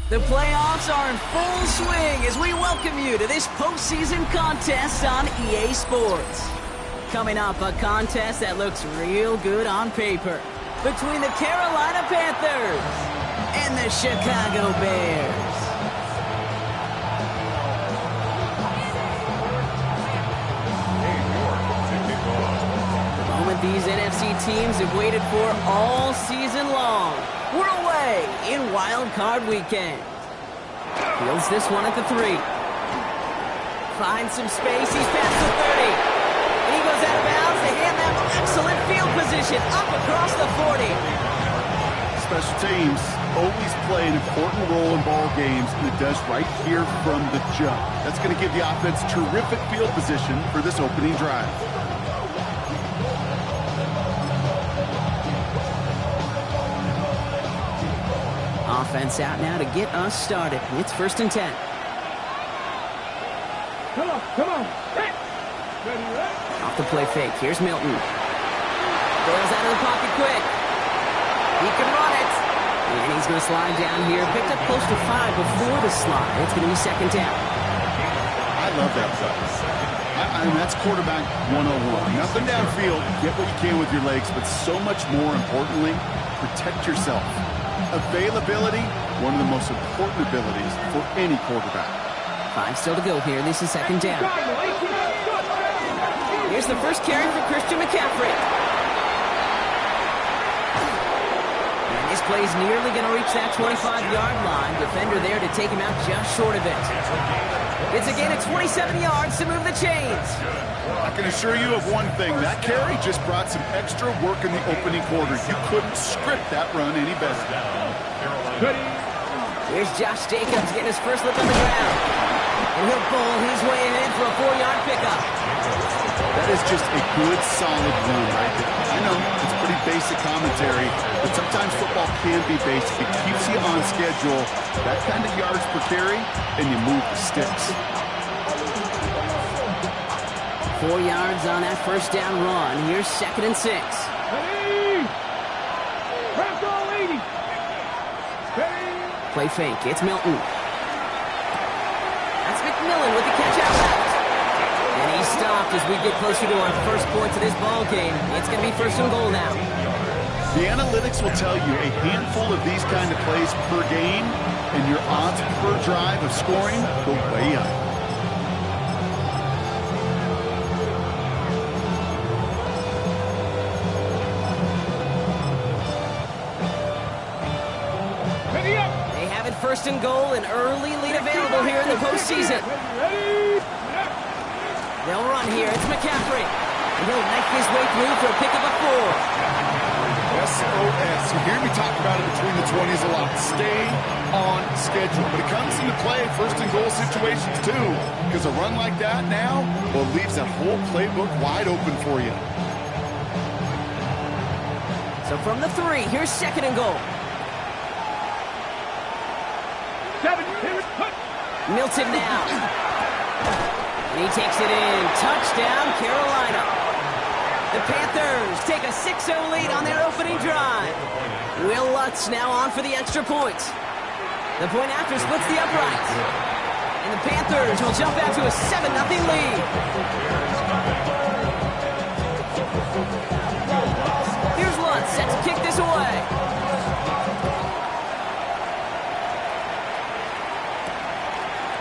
The playoffs are in full swing as we welcome you to this postseason contest on EA Sports. Coming up, a contest that looks real good on paper between the Carolina Panthers and the Chicago Bears. The moment these NFC teams have waited for all season long. We're away in Wildcard weekend. Fields this one at the 3. Finds some space. He's past the 30. And he goes out of bounds. They hand that excellent field position up across the 40. Special teams always play an important role in ball games, and it does right here from the jump. That's going to give the offense terrific field position for this opening drive. Offense out now to get us started. It's 1st and 10. Come on. Hey. Off the play fake. Here's Milton. Bails out of the pocket quick. He can run it. And he's going to slide down here. Picked up close to 5 before the slide. It's going to be 2nd down. I love that play. I mean, that's quarterback 101. Nothing downfield. Get what you can with your legs, but so much more importantly, protect yourself. Availability, one of the most important abilities for any quarterback. 5 still to go here. This is 2nd down. Here's the first carry for Christian McCaffrey. And this play's nearly going to reach that 25-yard line. Defender there to take him out just short of it. It's a gain of 27 yards to move the chains. I can assure you of one thing. That carry just brought some extra work in the opening quarter. You couldn't script that run any better. Here's Josh Jacobs getting his first look on the ground. And he'll bowl his way in for a 4-yard pickup. That is just a good, solid run right there. I know it's pretty basic commentary, but sometimes football can be basic. It keeps you on schedule, that kind of yards per carry, and you move the sticks. 4 yards on that first down run. Here's 2nd and 6. Play fake. It's Milton. That's McMillan with the catch out left. And he's stopped as we get closer to our first points of this ball game. It's going to be 1st and goal now. The analytics will tell you a handful of these kind of plays per game, and your odds per drive of scoring go way up. They have it 1st and goal, an early lead available here in the postseason. They'll run here. It's McCaffrey. And he'll knife his way through for a pickup of 4. SOS. You hear me talk about it between the 20s a lot. Stay on schedule. But it comes into play 1st and goal situations too. Because a run like that now, well, leaves that whole playbook wide open for you. So from the 3, here's 2nd and goal. Milton now. And he takes it in. Touchdown, Carolina. The Panthers take a 6-0 lead on their opening drive. Will Lutz now on for the extra point. The point after splits the uprights. And the Panthers will jump out to a 7-0 lead. Here's Lutz set to kick this away.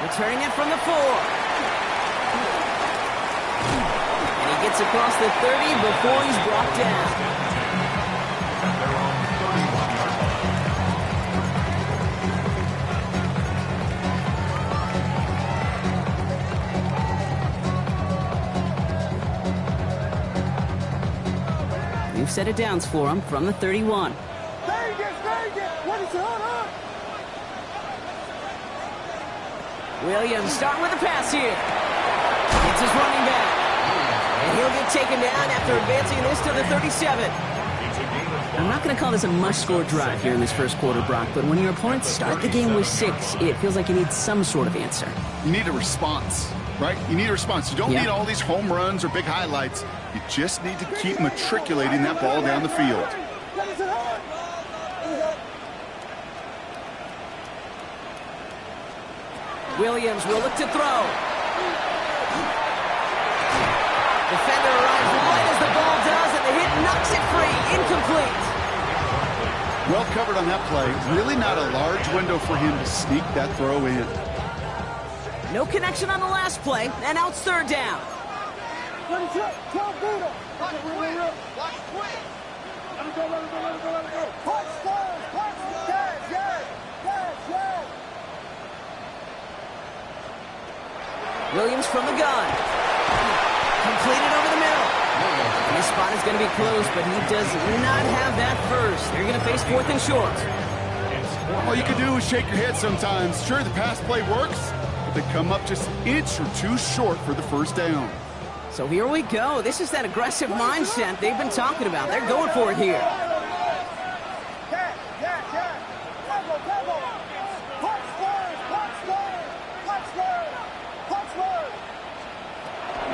Returning it from the 4. And he gets across the 30 before he's brought down. We've set it downs for him from the 31. What is on? Williams starting with a pass here. It's his running back. And he'll get taken down after advancing this to the 37. I'm not going to call this a must-score drive here in this first quarter, Brock, but when your opponents start the game with 6, it feels like you need some sort of answer. You need a response, right? You need a response. You don't need all these home runs or big highlights. You just need to keep matriculating that ball down the field. Williams will look to throw. Defender arrives right as the ball does, and the hit knocks it free. Incomplete. Well covered on that play. Really not a large window for him to sneak that throw in. No connection on the last play, and now it's third down. Watch quick. Watch quick. Let it go. Watch first. Watch yes. Williams from the gun. Completed over the middle. His spot is going to be close, but he does not have that first. They're going to face fourth and short. All you can do is shake your head sometimes. Sure, the pass play works, but they come up just an inch or two short for the first down. So here we go. This is that aggressive mindset they've been talking about. They're going for it here.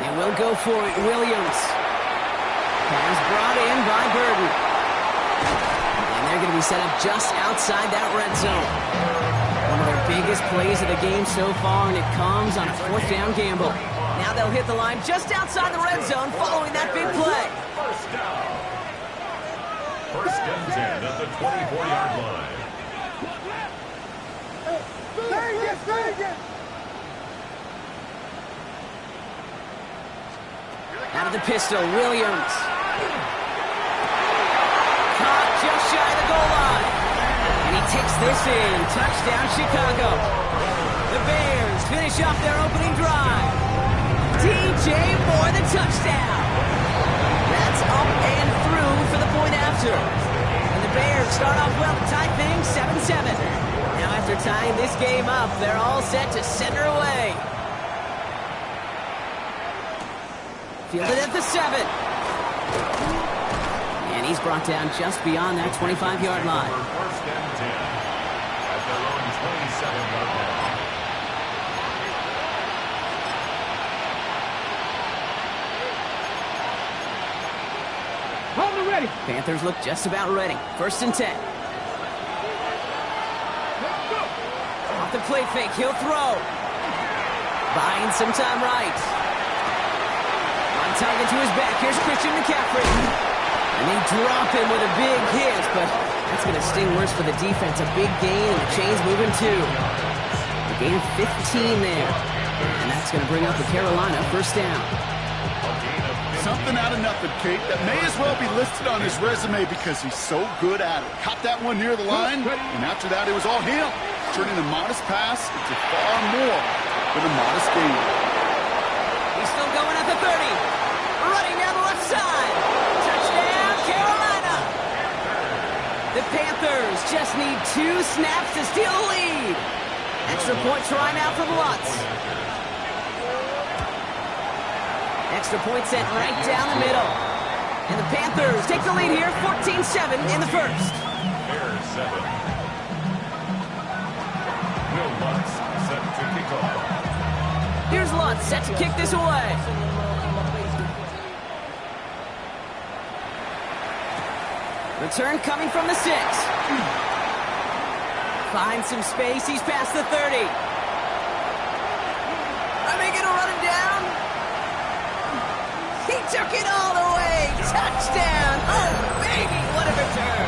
They will go for it. Williams. Pass brought in by Burton. And they're going to be set up just outside that red zone. One of their biggest plays of the game so far, and it comes on a fourth down gamble. Now they'll hit the line just outside the red zone following that big play. First down. First and 10 at the 24-yard line. Out of the pistol, Williams. Caught just shy of the goal line. And he takes this in. Touchdown, Chicago. The Bears finish off their opening drive. DJ Moore, the touchdown. That's up and through for the point after. And the Bears start off well to tie things 7-7. Now after tying this game up, they're all set to send her away. Fielded at the 7. And he's brought down just beyond that 25-yard line. First and 10 at their own 27-yard line. Hold it ready. Panthers look just about ready. First and 10. Off the play fake, he'll throw. Buying some time right. On target to his back, here's Christian McCaffrey. And they drop him with a big hit, but that's going to sting worse for the defense. A big gain, and the chain's moving too. A gain of 15 there. And that's going to bring up the Carolina first down. Something out of nothing, Kate, that may as well be listed on his resume because he's so good at it. Caught that one near the line, and after that, it was all him. Turning a modest pass into far more than a modest gain. He's still going at the 30. Running down the left side. Touchdown, Carolina. The Panthers just need 2 snaps to steal the lead. Extra point try now from Lutz. Extra point sent right down the middle. And the Panthers take the lead here, 14-7 in the first. Bears 7. Will Lutz set to kick off. Here's Lutz set to kick this away. Return coming from the 6. Finds some space, he's past the 30. Are they going to run him down? He took it all the way. Touchdown. Oh, baby, what a return.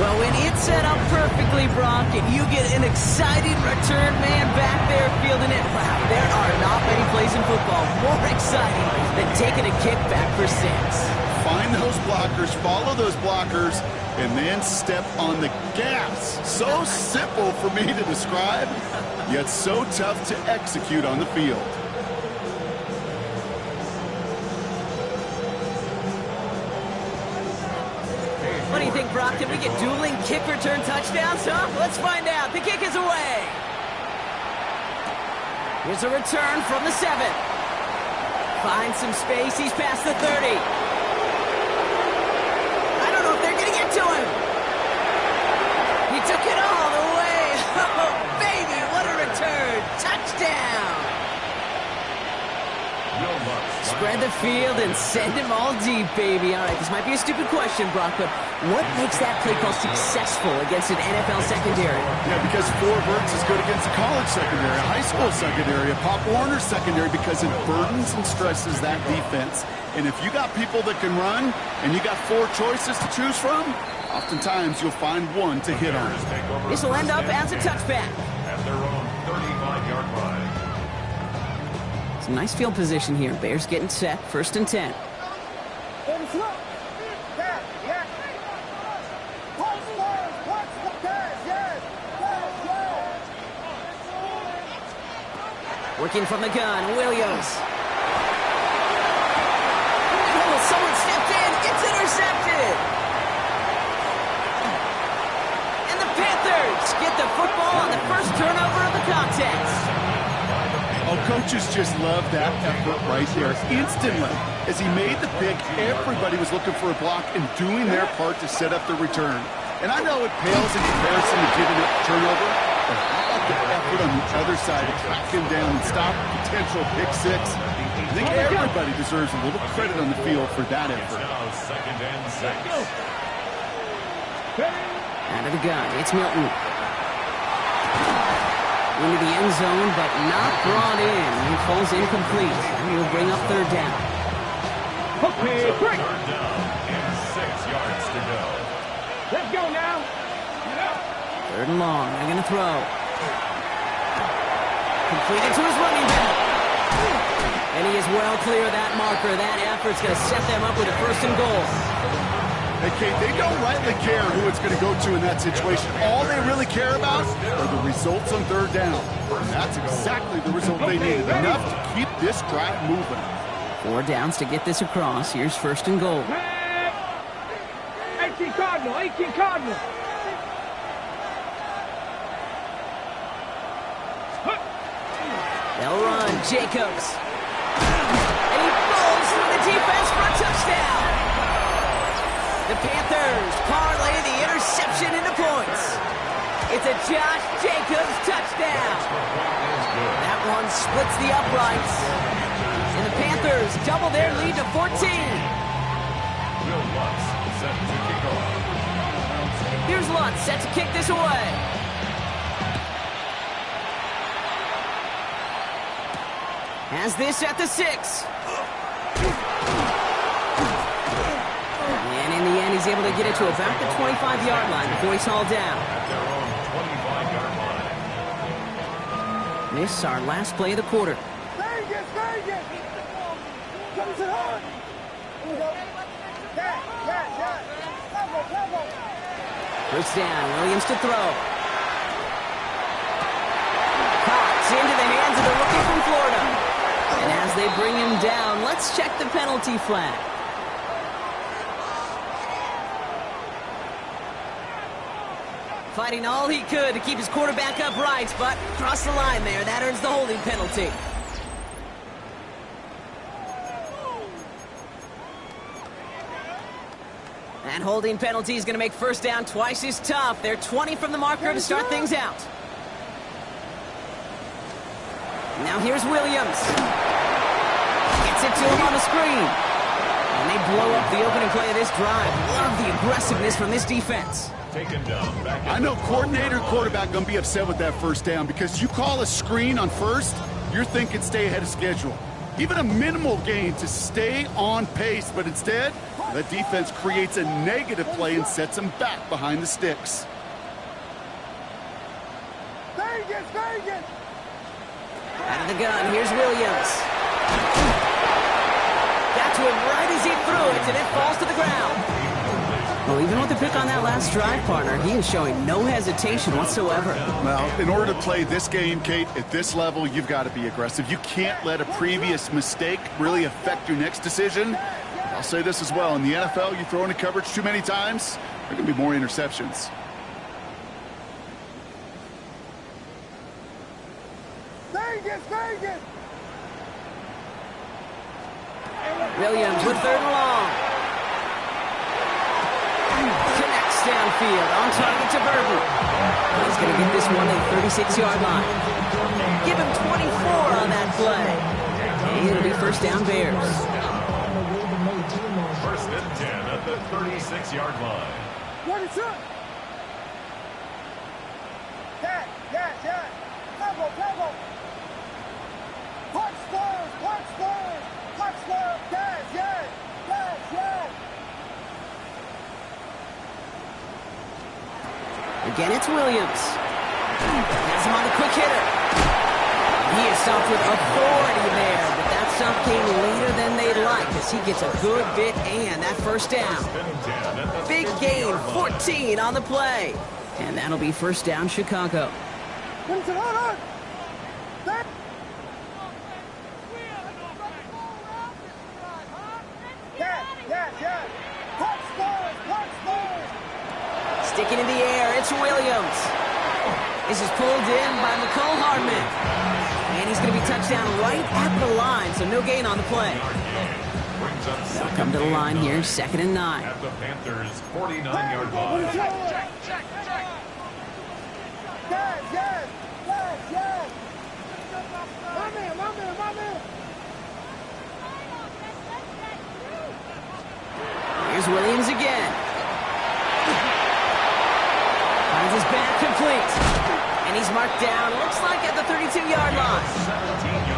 Well, when it's set up perfectly, Brock, and you get an exciting return man back there fielding it, wow, there are not many plays in football more exciting than taking a kickback for 6. Find those blockers, follow those blockers, and then step on the gas. So simple for me to describe, yet so tough to execute on the field. What do you think, Brock? Can we get dueling kick return touchdowns, huh? Let's find out. The kick is away. Here's a return from the 7. Finds some space. He's past the 30. I don't know if they're going to get to him. He took it all the way. Oh, baby, what a return. Touchdown. Spread the field and send him all deep, baby. All right, this might be a stupid question, Brock, but what makes that play call successful against an NFL secondary? Yeah, because four verts is good against a college secondary, a high school secondary, a Pop Warner secondary, because it burdens and stresses that defense. And if you got people that can run and you got four choices to choose from, oftentimes you'll find one to hit on. This will end up as a touchback. At their own 35-yard line. Some nice field position here. Bears getting set. 1st and 10. Working from the gun, Williams. Oh, someone stepped in. It's intercepted. And the Panthers get the football on the first turnover of the contest. Oh, coaches just love that effort right there. Instantly, as he made the pick, everybody was looking for a block and doing their part to set up the return. And I know it pales in comparison to giving up turnover, but how about the effort on the other side to track him down and stop a potential pick six? I think everybody deserves a little credit on the field for that effort. Now 2nd and 6. Out of the gun, it's Milton. Into the end zone, but not brought in. He falls incomplete. And will bring up 3rd down. Okay, So 3rd down and 6 yards to go. let's go now. 3rd and long. They're going to throw. Completed to his running back. And he is well clear of that marker. That effort's going to set them up with a 1st and goal. Hey, Kate, they don't rightly care who it's going to go to in that situation. All they really care about are the results on 3rd down. That's exactly the result they needed. Enough to keep this drive moving. 4 downs to get this across. Here's 1st and goal. 18 Cardinal, 18 Cardinal. They'll run. Jacobs. And he falls through the defense for a touchdown. The Panthers parlay the interception into points. It's a Josh Jacobs touchdown. That one splits the uprights. And the Panthers double their lead to 14. Will Lutz set to kick off. Here's Lutz set to kick this away. Has this at the 6. And in the end, he's able to get it to about the 25-yard line before he's hauled down. At their own 25-yard line. This is our last play of the quarter. Vegas, Vegas. Come to home. Here we go. Yeah. Level. 1st down, Williams to throw. Caught into the hands of the rookie from Florida. And as they bring him down, let's check the penalty flag. Fighting all he could to keep his quarterback upright, but crossed the line there. That earns the holding penalty. That holding penalty is going to make 1st down twice as tough. They're 20 from the marker to start things out. Now here's Williams. Gets it to him on the screen. And they blow up the opening play of this drive. Love the aggressiveness from this defense. Taken down. Back I know coordinator quarterback going to be upset with that 1st down because you call a screen on 1st, you're thinking stay ahead of schedule. Even a minimal gain to stay on pace, but instead, the defense creates a negative play and sets them back behind the sticks. Vegas. Out of the gun, here's Williams. Got to him right as he threw it, and it falls to the ground. Well, even with the pick on that last drive, partner, he is showing no hesitation whatsoever. Well, in order to play this game, Kate, at this level, you've got to be aggressive. You can't let a previous mistake really affect your next decision. I'll say this as well. In the NFL, you throw into coverage too many times, there are going to be more interceptions. Vegas. Williams with 3rd and long. Connects downfield, on target to Burton. He's going to get this one at the 36-yard line. Give him 24 on that play. And it'll be first down Bears. First and 10 at the 36-yard line. What is up? Dad. Cover. Punch Spurs. Dad. Again, it's Williams. Has him on the quick hitter. He is stopped with authority there, but that stop came later than they'd like as he gets a good bit and that first down. Big gain, 14 on the play. And that'll be first down Chicago. Hold on. Dad. Punch Spurs. Sticking in the air, it's Williams. This is pulled in by McCole Hardman. And he's going to be touched down right at the line, so no gain on the play. They'll come to the line here, 2nd and 9. At the Panthers' 49-yard line. Check. Yes. My man. Here's Williams again. Finds his back complete. And he's marked down, looks like at the 32-yard line.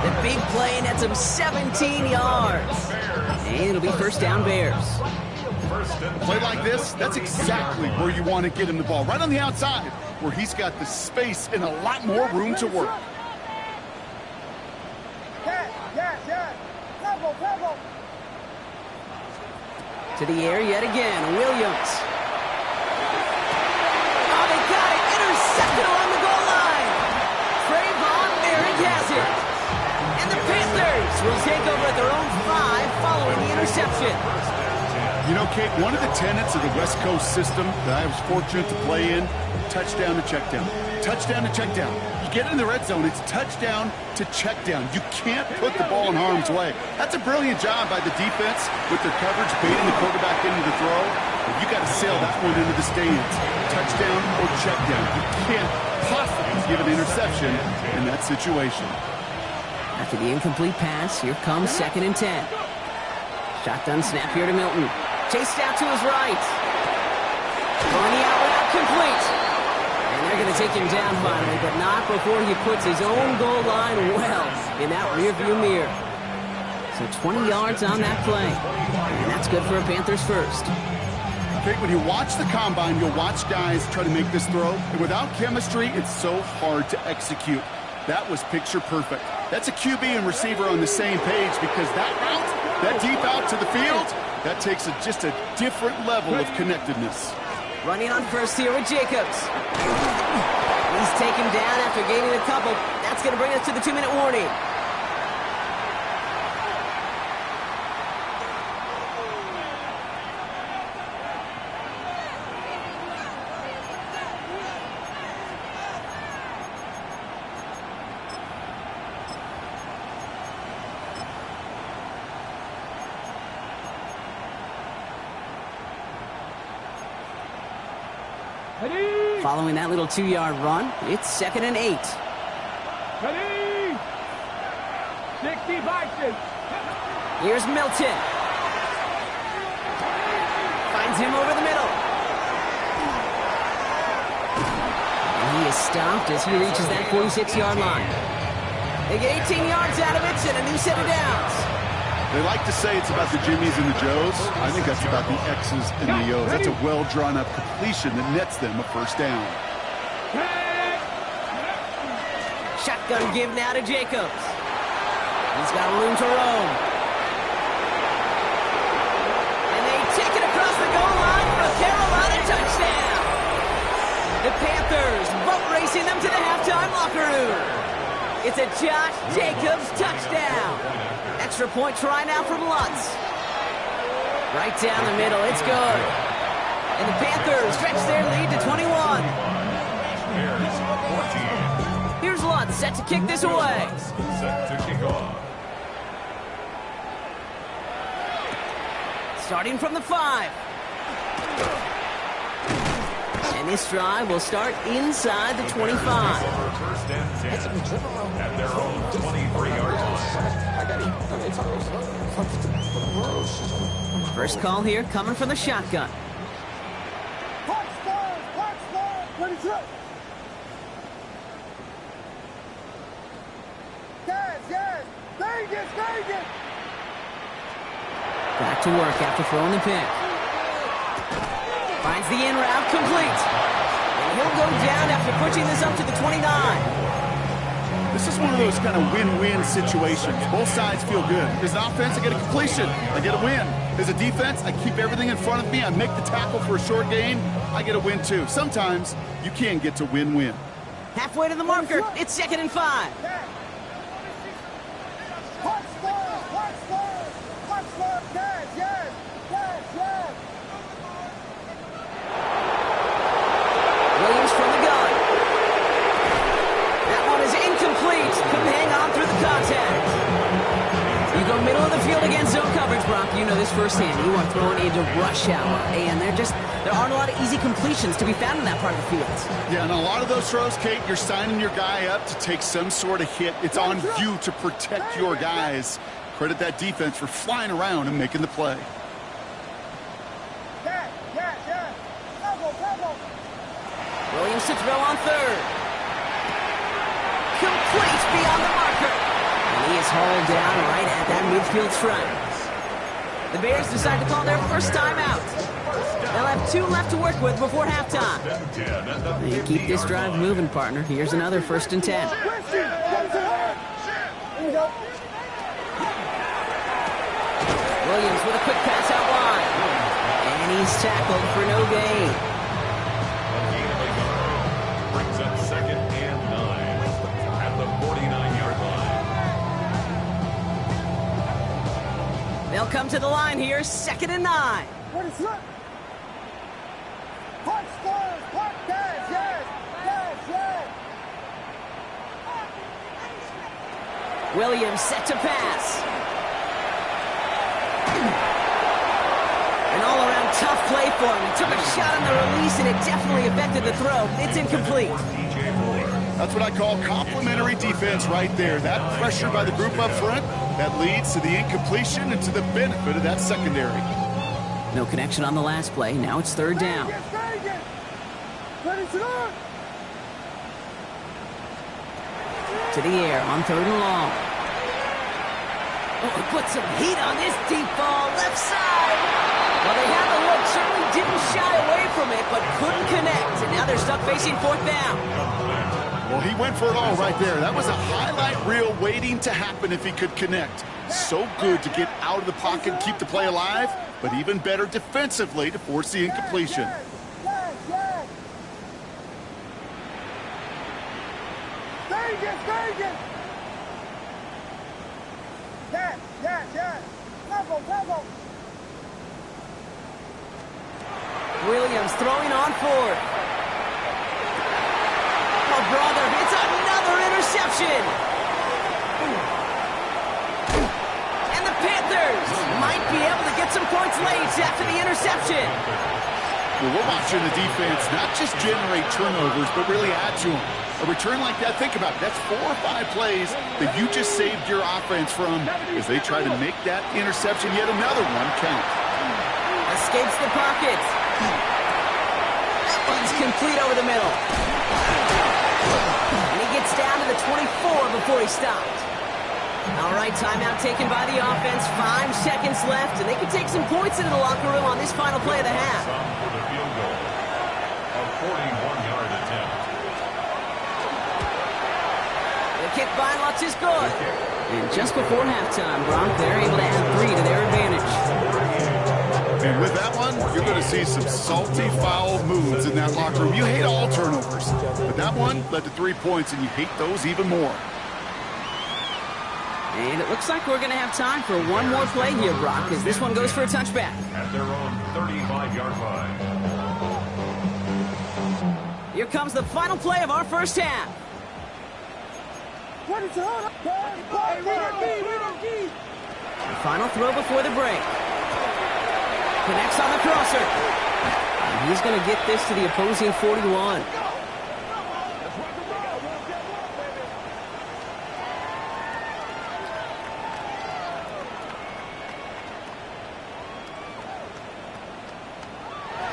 The big play nets him 17 yards. And it'll be first down Bears. Play like this, that's exactly where you want to get him the ball. Right on the outside, where he's got the space and a lot more room to work. Yes. Cover. To the air yet again, Williams. Oh, they got it. Intercepted along the goal line. Trayvon Merrick has it. And the Panthers will take over at their own 5 following the interception. You know, Kate, one of the tenets of the West Coast system that I was fortunate to play in, touchdown to check down. Touchdown to check down. You get in the red zone, it's touchdown to check down. You can't put the ball in harm's way. That's a brilliant job by the defense with their coverage, baiting the quarterback into the throw. But you got to sail that one into the stands. Touchdown or check down. You can't possibly give an interception in that situation. After the incomplete pass, here comes 2nd and 10. Shotgun snap here to Milton. Chased out to his right. Going the out route complete. And they're going to take him down finally, but not before he puts his own goal line well in that rearview mirror. So 20 yards on that play. And that's good for a Panthers first. Okay, when you watch the combine, you'll watch guys try to make this throw. And without chemistry, it's so hard to execute. That was picture perfect. That's a QB and receiver on the same page because that route, that deep out to the field, that takes just a different level of connectedness. Running on first here with Jacobs. He's taken down after gaining a couple. That's going to bring us to the 2-minute warning. Ready? Following that little 2-yard run, it's 2nd and 8. Ready? 60 boxes. Here's Milton. Finds him over the middle. And he is stopped as he reaches that 46-yard line. They get 18 yards out of it and a new set of downs. They like to say it's about the Jimmies and the Joes. I think that's about the X's and the O's. That's a well-drawn-up completion that nets them a first down. Shotgun give now to Jacobs. He's got room to roam. And they take it across the goal line for a Carolina touchdown. The Panthers boat racing them to the halftime locker room. It's a Josh Jacobs touchdown. Extra point try now from Lutz. Right down the middle, it's good. And the Panthers stretch their lead to 21. Here's Lutz set to kick this away. Set to kick off. Starting from the 5. And this drive will start inside the 25. First and 10 at their own 23-yard line. First call here coming from the shotgun. Back to work after throwing the pick. Finds the in route, complete. And he'll go down after pushing this up to the 29. This is one of those kind of win-win situations. Both sides feel good. As an offense, I get a completion. I get a win. As a defense, I keep everything in front of me. I make the tackle for a short gain. I get a win, too. Sometimes you can get to win-win. Halfway to the marker. It's 2nd and 5. Williams from the gun. That one is incomplete. Couldn't hang on through the contact. You go middle of the field against zone coverage, Brock. You know this firsthand. You are throwing into rush hour. And there aren't a lot of easy completions to be found in that part of the field. Yeah, and a lot of those throws, Kate, you're signing your guy up to take some sort of hit. It's on you to protect your guys. Credit that defense for flying around and making the play. Williams to throw on third. Complete beyond the marker. And he is hauled down right at that midfield stripe. The Bears decide to call their first timeout. They'll have 2 left to work with before halftime. And keep this drive moving, partner. Here's another 1st and 10. Williams with a quick pass out wide. And he's tackled for no gain. Brings up 2nd and 9 at the 49-yard line. They'll come to the line here, 2nd and 9. Williams set to pass. An all-around tough play for him. He took a shot on the release, and it definitely affected the throw. It's incomplete. That's what I call complimentary defense right there. That pressure by the group up front, that leads to the incompletion and to the benefit of that secondary. No connection on the last play. Now it's 3rd down. To the air on 3rd and long. Oh, he put some heat on this deep ball, left side. Well, they had the look, certainly didn't shy away from it, but couldn't connect. And now they're stuck facing 4th down. Well, he went for it all right there. That was a highlight reel waiting to happen if he could connect. So good to get out of the pocket and keep the play alive, but even better defensively to force the incompletion. Williams throwing on 4th. Oh, brother, it's another interception. And the Panthers might be able to get some points late after the interception. Well, we're watching the defense not just generate turnovers, but really add to them. A return like that, think about it, that's 4 or 5 plays that you just saved your offense from as they try to make that interception yet another one count. Escapes the pocket. That one's complete over the middle. And he gets down to the 24 before he stopped. All right, timeout taken by the offense. 5 seconds left, and they can take some points into the locker room on this final play of the half. For the field goal. A 41-yard attempt. The kick by Lutz is good. And just before halftime, Brock, they're able to add 3 to their advantage. And with that one, you're going to see some salty, foul moves in that locker room. You hate all turnovers, but that one led to 3 points, and you hate those even more. And it looks like we're going to have time for one more play here, Brock, as this one goes for a touchback. At their own 35-yard line. Here comes the final play of our first half. The final throw before the break. Connects on the crosser. He's going to get this to the opposing 41.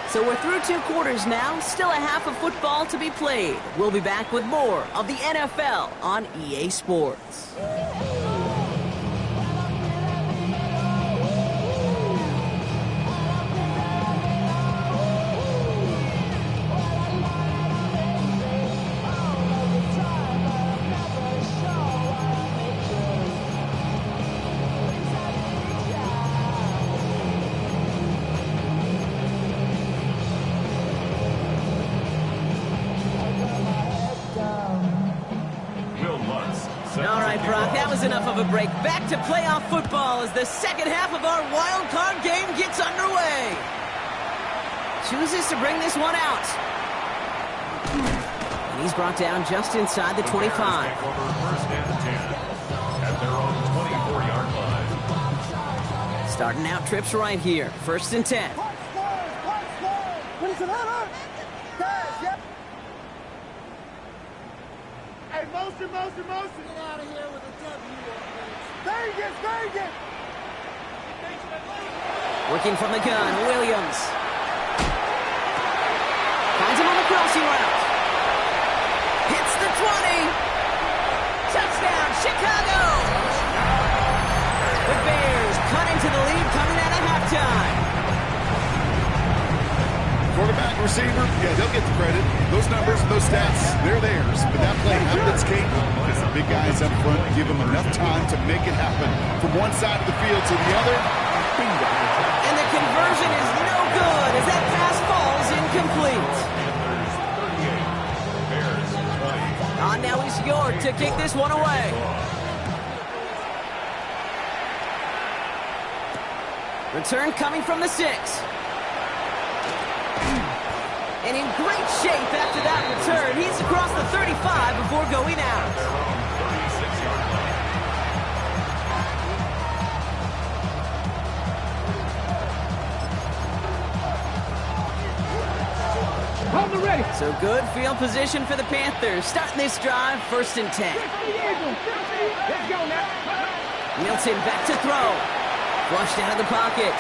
So we're through 2 quarters now, still a half of football to be played. We'll be back with more of the NFL on EA Sports. All right, Brock, that was enough of a break. Back to playoff football as the second half of our wild card game gets underway. Chooses to bring this one out. And he's brought down just inside the 25. First and 10 at their own 24-yard line. Starting out trips right here. First and 10. Hey, motion. Get out of here with a W. Vegas. Working from the gun, Williams. Finds him on the crossing route. Hits the 20. Touchdown, Chicago. The Bears cut into the lead coming out of halftime. Quarterback, receiver, yeah, they'll get the credit. Those numbers, those stats, they're theirs. But that play happens, Kate, because the big guys up front give them enough time to make it happen. From one side of the field to the other, bingo. And the conversion is no good as that pass falls incomplete. Panthers 38, Bears 20. Now he's York to kick this one away. Return coming from the 6. And in great shape after that return. He's across the 35 before going out. 36-yard line. Hold the ready. So good field position for the Panthers. Starting this drive, first and 10. Let's go now. Milton back to throw. Flushed out of the pocket.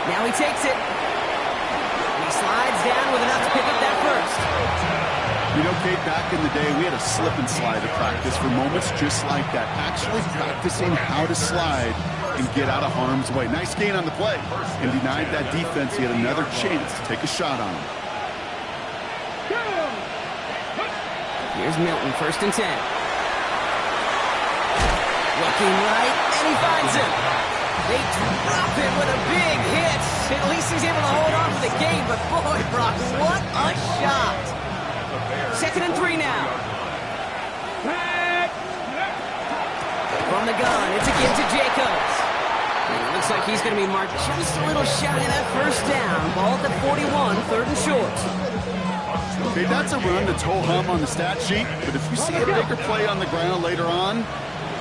Now he takes it. Slides down with enough to pick up that first. You know, Kate, back in the day, we had a slip and slide at practice for moments just like that. Actually practicing how to slide and get out of harm's way. Nice gain on the play. And denied that defense yet another chance to take a shot on him. Here's Milton, first and 10. Looking right, and he finds him. They drop it with a big hit. At least he's able to hold on to the game, but boy, Brock, what a shot. Second and 3 now. From the gun, it's again to Jacobs. And it looks like he's going to be marked just a little shy of that first down. Ball at the 41, third and short. Okay, that's a run that's ho-hum on the stat sheet, but if you see a bigger play on the ground later on,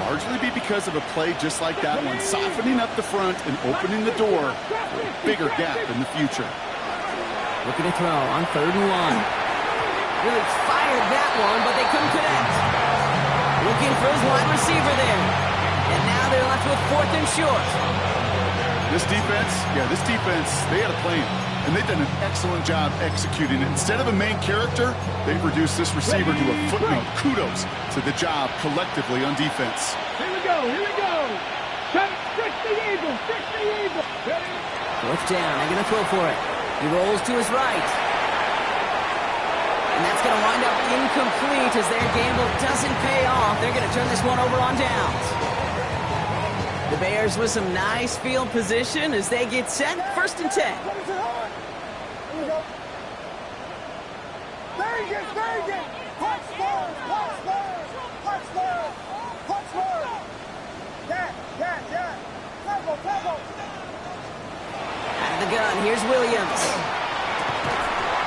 largely be because of a play just like that one, softening up the front and opening the door for a bigger gap in the future. Looking to throw on third and 1. Really fired that one, but they couldn't connect. Looking for his wide receiver there. And now they're left with fourth and short. This defense, they had a plan, and they've done an excellent job executing it. Instead of a main character, they've reduced this receiver to a footnote. Kudos to the job collectively on defense. Here we go. Fix the Eagle. Fourth down, they're going to throw for it. He rolls to his right. And that's going to wind up incomplete as their gamble doesn't pay off. They're going to turn this one over on downs. The Bears with some nice field position as they get set. First and 10. Here we go. Vegas. Punch forward. Yeah. Tempo. Out of the gun, here's Williams.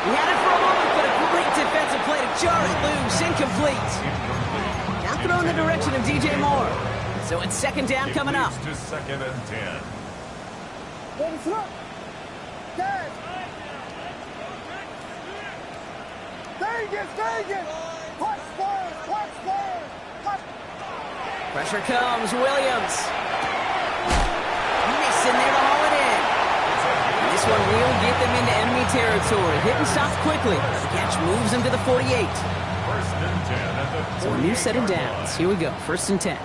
He had it for a moment, but a great defensive play to jar it loose. Incomplete. Now thrown in the direction of DJ Moore. So it's second down coming up. To second and 10. Vegas, Vegas! Watch Spurs, watch Spurs! Pressure comes, Williams. Missing there to haul it in. And this one will get them into enemy territory. Hit and stop quickly. The catch moves them to the 48. First and 10 at the 48. So a new set of downs. Here we go, 1st and 10.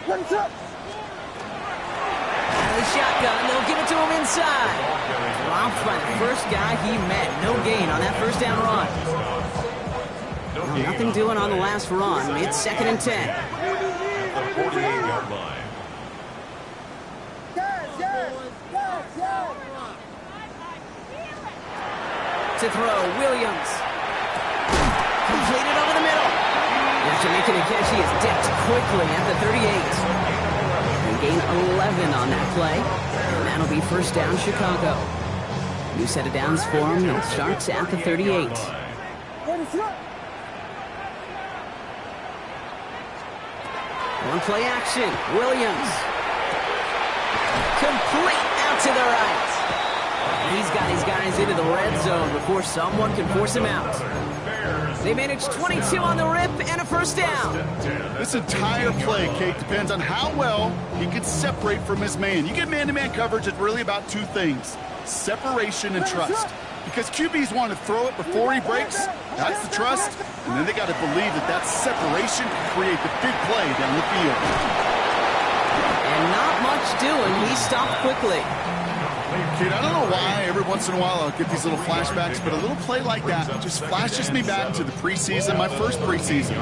Run it up! Out of the shotgun, they'll give it to him inside. Dropped by the first guy he met. No gain on that first down run. Well, nothing doing on the last run. It's 2nd and 10. At the 48-yard line. Yes, yes, yes, yes! To throw, Williams. Completed over the middle. After making a catch, he is dipped quickly at the 38. They gain 11 on that play. And that'll be 1st down, Chicago. New set of downs for him. They'll start at the 38. One play action. Williams. Complete out to the right. He's got his guys into the red zone before someone can force him out. They managed 22 on the rip and a 1st down. This entire play, Kate, depends on how well he can separate from his man. You get man-to-man coverage, it's really about 2 things: separation and trust. Because QBs want to throw it before he breaks, that's the trust, and then they got to believe that that separation can create the big play down the field. And not much doing. He stopped quickly. Kid, I don't know why every once in a while I'll get these little flashbacks, but a little play like that just flashes me back to the preseason, my first preseason.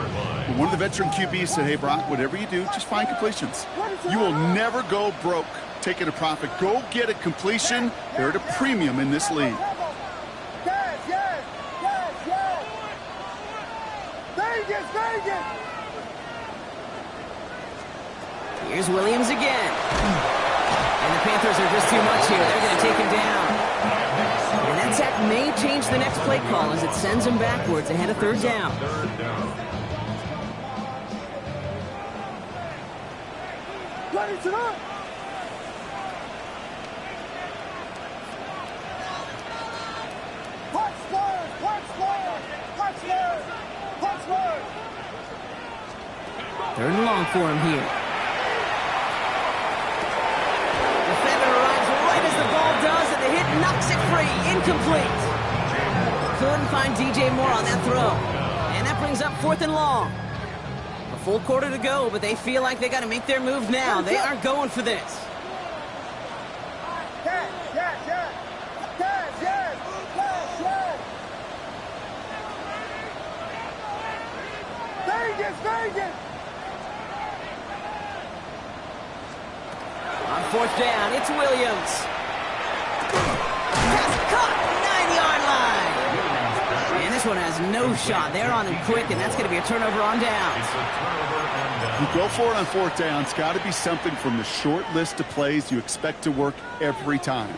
When one of the veteran QBs said, hey, Brock, whatever you do, just find completions. You will never go broke taking a profit. Go get a completion. They're at a premium in this league. Yes, yes, yes, yes! Vegas, Vegas! Here's Williams again. And the Panthers are just too much here. They're going to take him down. And that sack may change the next play call as it sends him backwards ahead of 3rd down. Run it up! Watch Spurs, watch Spurs, watch Spurs, watch Spurs! 3rd and long for him here. Defender arrives right as the ball does, and the hit knocks it free. Incomplete. Couldn't find DJ Moore on that throw. And that brings up 4th and long. A full quarter to go, but they feel like they got to make their move now. They are going for this. Yes, yes, yes! Yes, yes, yes, yes! Vegas, Vegas! On 4th down, it's Williams. Pass caught, 9-yard line. And this one has no shot. They're on him quick, and that's going to be a turnover on downs. You go for it on 4th down. It's got to be something from the short list of plays you expect to work every time.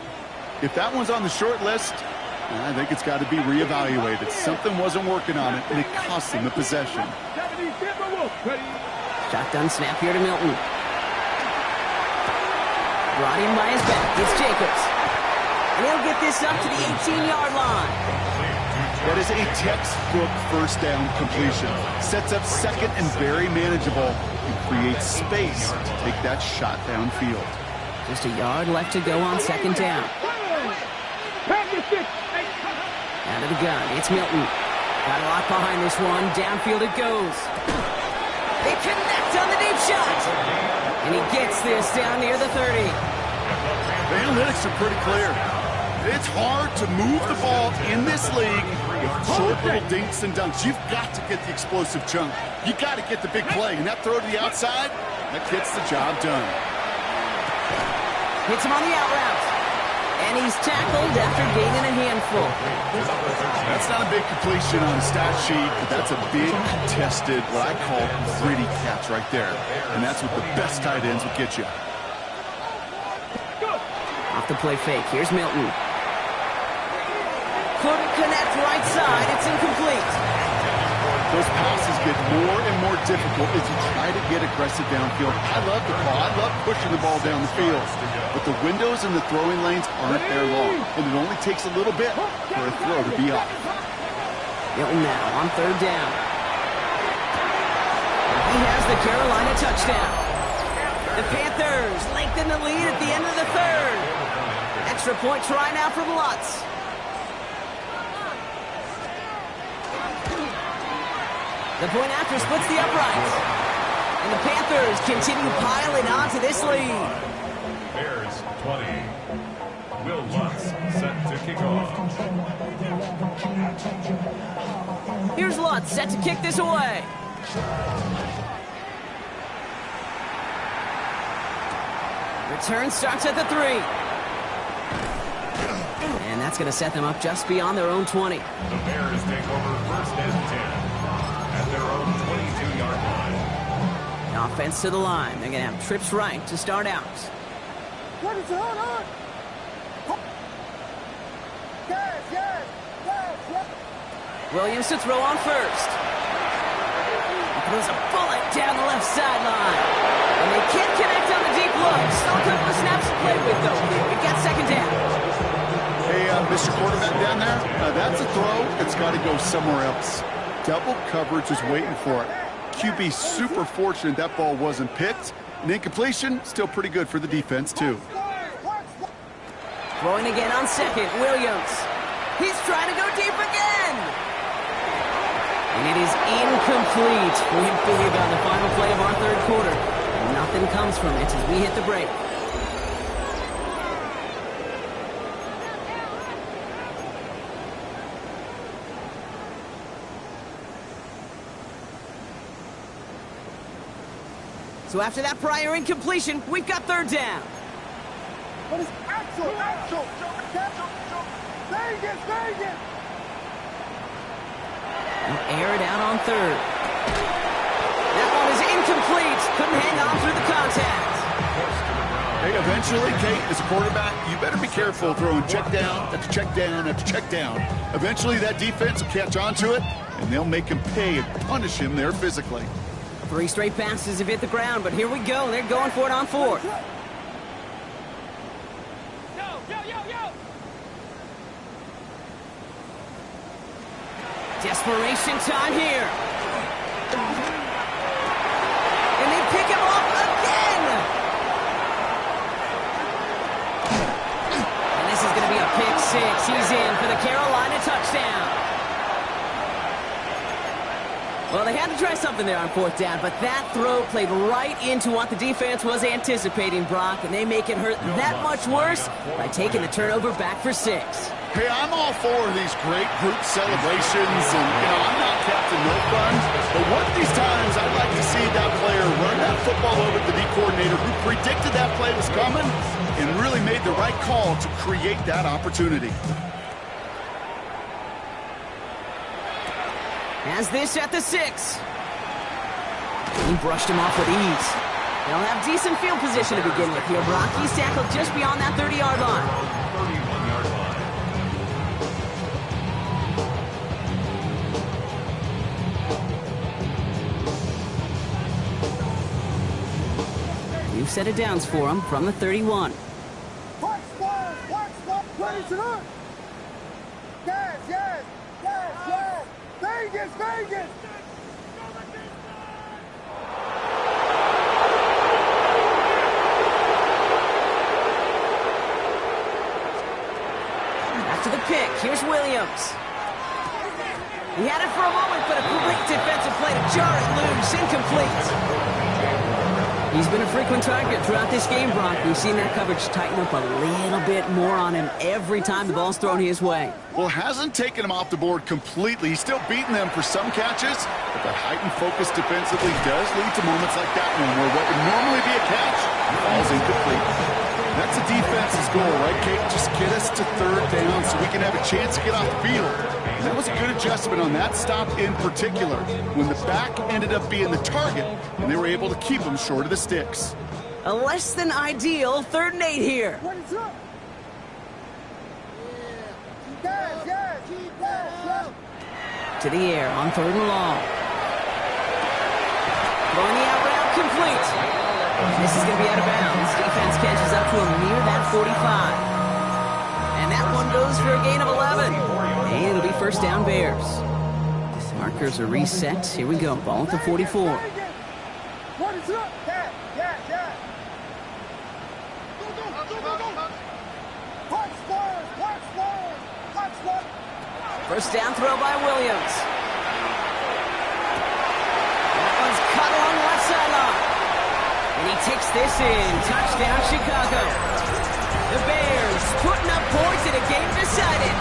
If that one's on the short list, I think it's got to be reevaluated. Something wasn't working on it, and it cost them the possession. Shotgun snap here to Milton. Brought in by his back. It's Jacobs. And he'll get this up to the 18-yard line. That is a textbook 1st down completion. Sets up 2nd and very manageable and creates space to take that shot downfield. Just a yard left to go on 2nd down. Out of the gun, it's Milton. Got a lot behind this one. Downfield it goes. They connect on the deep shot. And he gets this down near the 30. The analytics are pretty clear. It's hard to move the ball in this league with short little dinks and dunks. You've got to get the explosive chunk. You got to get the big play. And that throw to the outside, that gets the job done. Hits him on the out route. And he's tackled after gaining a handful. That's not a big completion on the stat sheet, but that's a big contested, what I call gritty catch right there. And that's what the best tight ends will get you. Off the play fake. Here's Milton. Couldn't connect right side. It's incomplete. Those passes get more and more difficult as you try to get aggressive downfield. I love the ball. I love pushing the ball down the field. But the windows in the throwing lanes aren't there long. And it only takes a little bit for a throw to be off. Hilton now on third down. He has the Carolina touchdown. The Panthers lengthen the lead at the end of the third. Extra point try now from Lutz. The point after splits the uprights. And the Panthers continue piling on to this lead. Bears 20. Will Lutz set to kick off. Here's Lutz set to kick this away. Return starts at the 3. And that's going to set them up just beyond their own 20. The Bears take over first and 10 at their own 22-yard line. Offense to the line. They're going to have trips right to start out. What is going on? Yes. Williams to throw on first. He throws a bullet down the left sideline. And they can't connect on the deep look. Still a couple of snaps to play with, though. We got second down. Hey, Mr. Quarterback down there, that's a throw. It's got to go somewhere else. Double coverage is waiting for it. QB super fortunate that ball wasn't picked. An incompletion, still pretty good for the defense, too. Throwing again on second, Williams. He's trying to go deep again. And it is incomplete. We're big on the final play of our third quarter. And nothing comes from it as we hit the break. So after that prior incompletion, we've got third down. What is Axel? Vegas! They'll air it out on third. That one is incomplete. Couldn't hang on through the contact. Hey, eventually, Kate, as a quarterback, you better be careful throwing check down after check down after check down. Eventually, that defense will catch on to it, and they'll make him pay and punish him there physically. 3 straight passes have hit the ground, but here we go. They're going for it on fourth. Desperation time here. And they pick him off again. And this is going to be a pick 6. He's in for the Carolina touchdown. Well, they had to try something there on fourth down, but that throw played right into what the defense was anticipating, Brock, and they make it hurt that much worse by taking the turnover back for 6. Hey, I'm all for these great group celebrations, and, I'm not Captain No Fun, but one of these times I'd like to see that player run that football over to the D coordinator who predicted that play was coming and really made the right call to create that opportunity. Has this at the 6. He brushed him off with ease. They'll have decent field position to begin with here, Brock. He's tackled just beyond that 30-yard line. 31-yard line. New set of downs for him from the 31. Watch, ready to run. Yes. Vegas! After the pick, here's Williams. He had it for a moment, but a great defensive play to jar it loose. Incomplete. He's been a frequent target throughout this game, Brock. We've seen that coverage tighten up a little bit more on him every time the ball's thrown his way. Well, hasn't taken him off the board completely. He's still beating them for some catches, but that heightened focus defensively does lead to moments like that one where what would normally be a catch falls incomplete. That's a defense's goal, right, Kate? Just get us to third down so we can have a chance to get off the field. And that was a good adjustment on that stop in particular, when the back ended up being the target, and they were able to keep him short of the sticks. A less than ideal 3rd and 8 here. What is up? Yes. To the air on 3rd and long. Throwing the out route complete. This is going to be out of bounds. Defense catches up to him near that 45. And that one goes for a gain of 11. And it'll be first down Bears. Markers are reset. Here we go. Ball at the 44. What is up? Yeah. First down throw by Williams. That one's cut along the left sideline. And he takes this in. Touchdown, Chicago. The Bears putting up points in a game decided.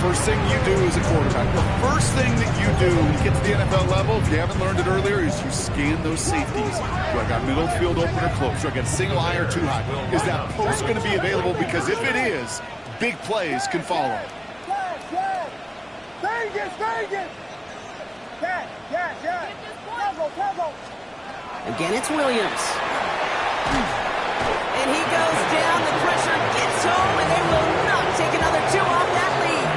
First thing you do as a quarterback, the first thing that you do when you get to the NFL level, if you haven't learned it earlier, is you scan those safeties. Do I got middle field open or close? Do I got single high or two high? Is that post going to be available? Because if it is, big plays can follow. Vegas! Again, it's Williams. And he goes down. The pressure gets home, and they will not take another 2 off that lead.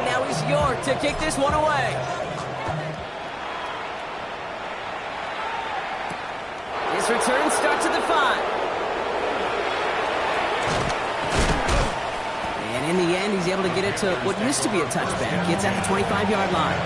Now is York to kick this one away. His return starts at the 5. And in the end, he's able to get it to what used to be a touchback. It's at the 25-yard line.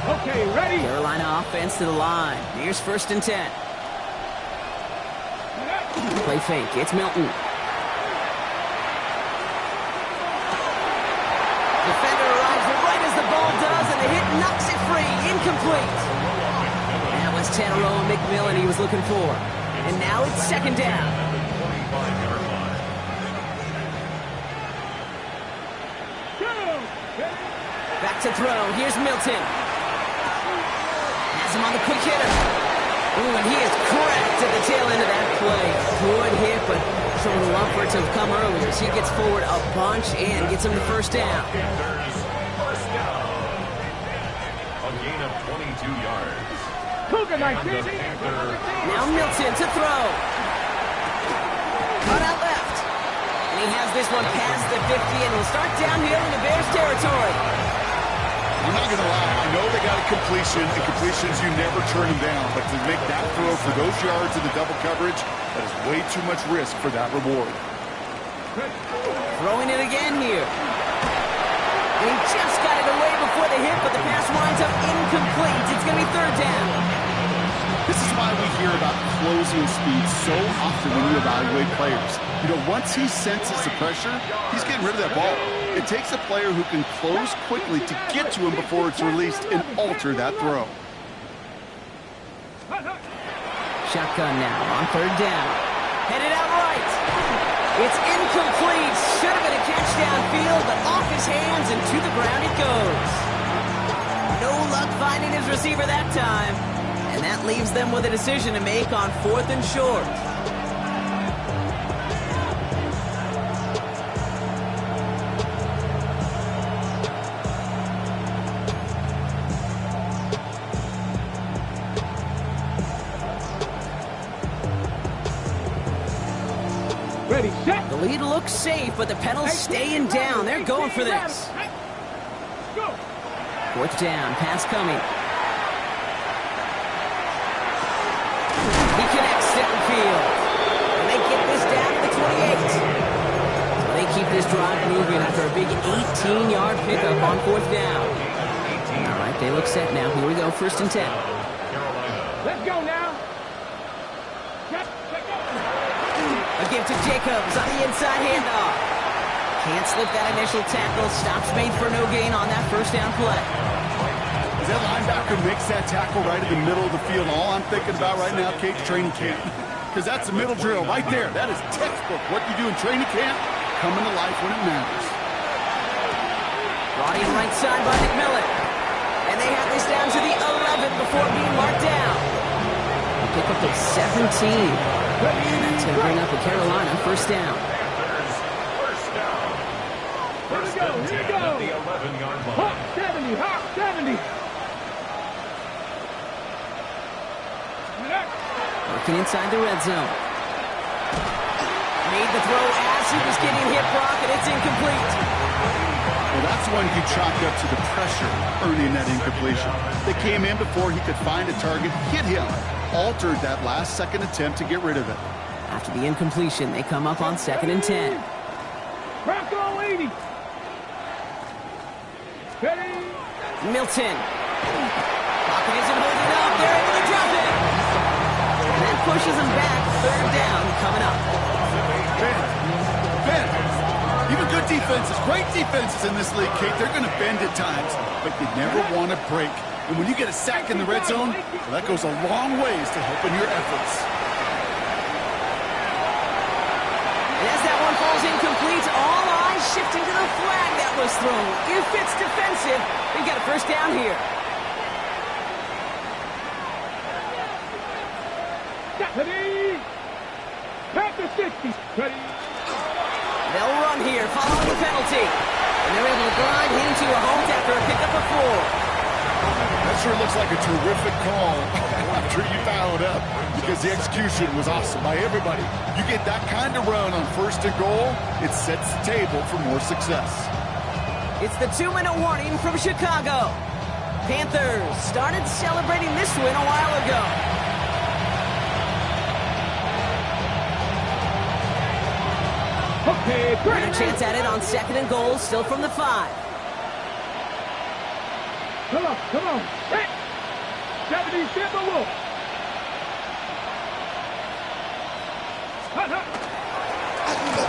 Okay, ready? Carolina offense to the line. Here's 1st and 10. Play fake. It's Milton. Defender arrives right as the ball does, and the hit knocks it free. Incomplete. That was Tanneroa McMillan he was looking for. And now it's 2nd down. Back to throw. Here's Milton. Has him on the quick hitter. Ooh, and he is cracked at the tail end of that play. Good hit, but some of the love for it to have come earlier. So he gets forward a bunch and gets him the 1st down. First down. A gain of 22 yards. Cougar night, Now Milton to throw. Cut out left. And he has this one past the 50 and will start downhill in the Bears territory. I'm not going to lie. I know they got a completion, and completions, you never turn them down. But to make that throw for those yards in the double coverage, that is way too much risk for that reward. Throwing it again here. And he just got it away before the hit, but the pass winds up incomplete. It's going to be 3rd down. This is why we hear about closing speed so often when you evaluate players. You know, once he senses the pressure, he's getting rid of that ball. It takes a player who can close quickly to get to him before it's released and alter that throw. Shotgun now on 3rd down. Headed out right. It's incomplete. Should have been a catch downfield, but off his hands and to the ground it goes. No luck finding his receiver that time. And that leaves them with a decision to make on 4th and short. Ready, set. The lead looks safe, but the Penals staying down. They're going for this. Go. 4th down, pass coming. He connects downfield. And they get this down to the 28. So they keep this drive moving after a big 18-yard pickup on 4th down. All right, they look set now. Here we go, 1st and 10. Let's go now. A give to Jacobs on the inside handoff. Can't slip that initial tackle. Stops made for no gain on that 1st down play. As that linebacker makes that tackle right in the middle of the field, all I'm thinking about right now, Kate, training camp. Because that's the middle drill right there. That is textbook. What you do in training camp, coming to life when it matters. Brought in right side by McMillan. And they have this down to the 11 before being marked down. They pick up the 17. And that's going to bring up the Carolina 1st down. First down. First and 10 at the 11-yard line. Hawk 70, Hawk 70. Working inside the red zone. Made the throw as he was getting hit block, and it's incomplete. Well, that's one you chalk up to the pressure earning that incompletion. They came in before he could find a target, hit him, altered that last-second attempt to get rid of it. After the incompletion, they come up on 2nd and 10. Bronco 80. Ready. Milton. Pocket isn't holding up. They're able to drop it. And that pushes them back. 3rd down coming up. Ben. Even good defenses, great defenses in this league, Kate, they're going to bend at times, but you never want to break. And when you get a sack in the red zone, well, that goes a long ways to helping your efforts. And as that one falls incomplete, all eyes shifting to the flag that was thrown. If it's defensive, they've got a 1st down here. Ready. Panther 60. Ready. They'll run here following the penalty. And they're able to grind into a halt after a pickup of 4. That sure looks like a terrific call after you fouled up, because the execution was awesome by everybody. You get that kind of run on 1st and goal, it sets the table for more success. It's the 2-minute warning from Chicago. Panthers started celebrating this win a while ago. Okay, Got a chance at it on 2nd and goal, still from the 5. Come on. Hey. 70 Simba Wolf.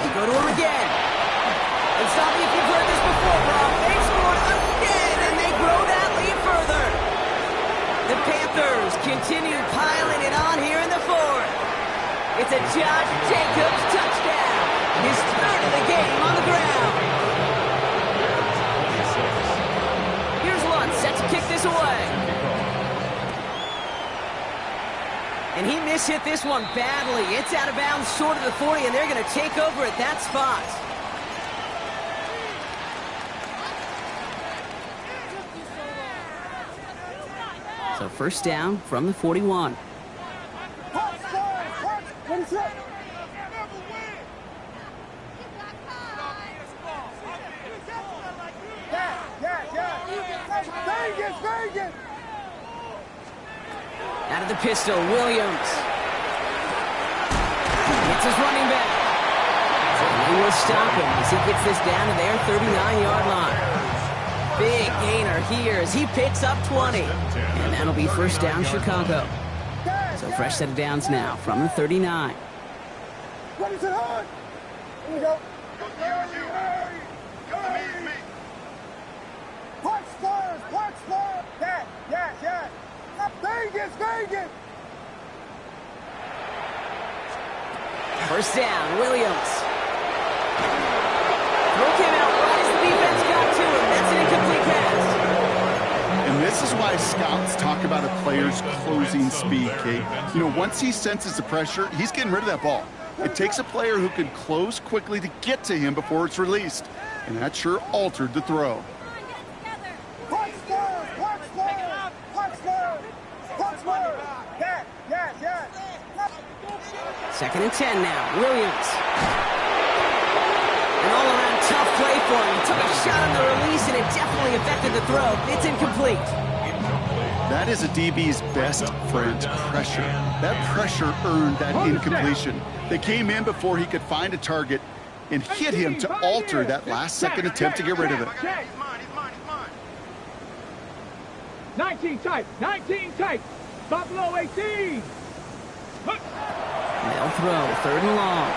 You go to him again. And stop me if you've heard this before, Brock. They scored again, and they grow that lead further. The Panthers continue piling it on here in the 4th. It's a Josh Jacobs touchdown. His 3rd of the game on the ground. Here's Lutz set to kick this away. And he mishit this one badly. It's out of bounds short of the 40, and they're going to take over at that spot. So 1st down from the 41. Vegas. Out of the pistol, Williams. It's his running back. And they will stop him as he gets this down to their 39-yard line. Big gainer here as he picks up 20. And that'll be 1st down Chicago. So fresh set of downs now from the 39. What is it on? Here we go. Punch Spurs. Yeah. Vegas. 1st down, Williams. Throw came out right as the defense got to him. That's an incomplete pass. And this is why scouts talk about a player's closing speed, Kate. You know, once he senses the pressure, he's getting rid of that ball. It takes a player who can close quickly to get to him before it's released. And that sure altered the throw. Punch Spurs. 2nd and 10 now, Williams. An all-around tough play for him. He took a shot on the release, and it definitely affected the throw. It's incomplete. That is a DB's best friend, pressure. That pressure earned that incompletion. They came in before he could find a target and hit him to alter that last-second attempt to get rid of it. 19 tight. Buffalo 18. They'll throw, 3rd and long.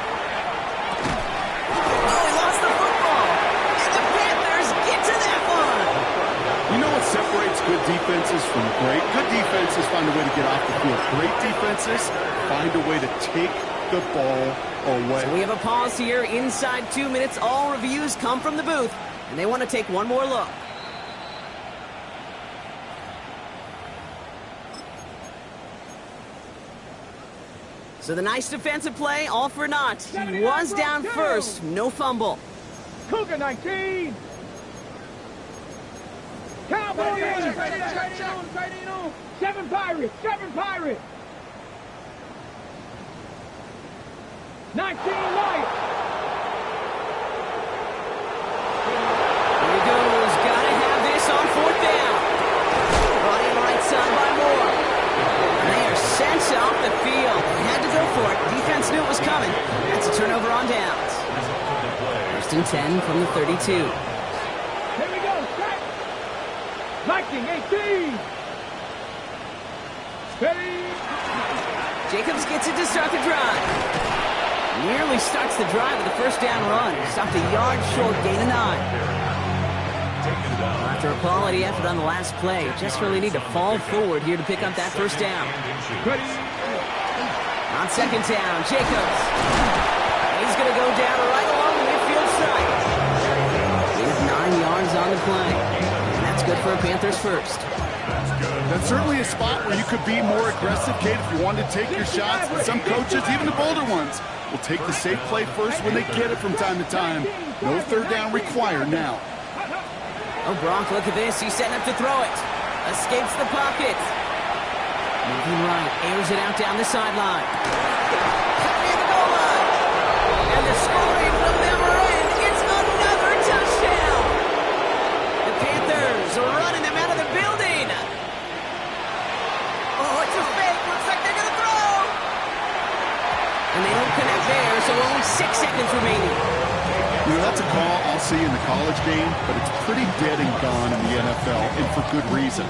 Oh, he lost the football. And the Panthers get to that one. You know what separates good defenses from great? Good defenses find a way to get off the field. Great defenses find a way to take the ball away. So we have a pause here inside 2 minutes. All reviews come from the booth, and they want to take one more look. So the nice defensive play, all for naught. He was down first, no fumble. Cougar 19. Cowboys. Right in. 7 Pirates. 19 Lions. Here we go, 10 from the 32. Here we go, set! Viking 18! Steady! Jacobs gets it to start the drive. Nearly starts the drive with a first down run. Stopped a yard short, gain of 9. After a quality effort on the last play, just really need to fall forward here to pick up that first down. On second down, Jacobs. He's going to go down right along the midfield stripe. Gain of 9 yards on the play. And that's good for a Panthers first. That's certainly a spot where you could be more aggressive, Kate, if you wanted to take your shots. But some coaches, even the bolder ones, will take the safe play first when they get it from time to time. No third down required now. Oh, Gronk, look at this. He's setting up to throw it. Escapes the pocket. Moving right. Airs it out down the sideline. Near the goal line. And the scoring will never end. It's another touchdown. The Panthers are running them out of the building. Oh, it's a fake. Looks like they're going to throw. And they don't connect there, so only 6 seconds remaining. You know, that's a call I'll see in the college game, but it's pretty dead and gone in the NFL, and for good reason.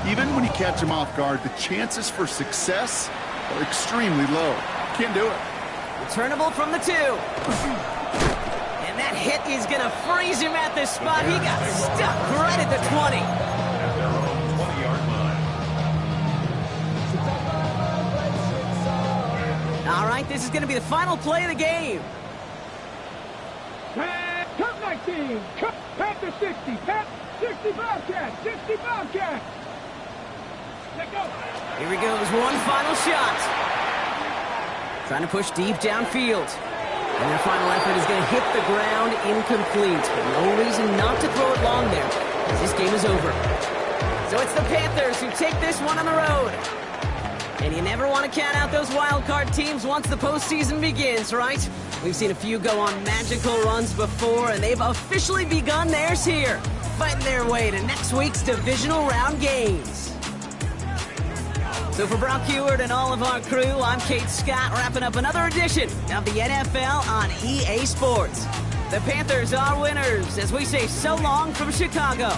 Even when you catch them off guard, the chances for success are extremely low. Can't do it. Returnable from the 2. And that hit is going to freeze him at this spot. He got stuck right at the 20. At their own 20-yard line. All right, this is going to be the final play of the game. Cut 19! Cut Panther 60! Pat 60 Bobcat! 60 Bobcat! Let go! Here he goes, one final shot. Trying to push deep downfield. And their final effort is going to hit the ground incomplete. But no reason not to throw it long there, as this game is over. So it's the Panthers who take this one on the road. And you never want to count out those wild card teams once the postseason begins, right? We've seen a few go on magical runs before, and they've officially begun theirs here, fighting their way to next week's divisional round games. So for Brock Heward and all of our crew, I'm Kate Scott, wrapping up another edition of the NFL on EA Sports. The Panthers are winners as we say so long from Chicago.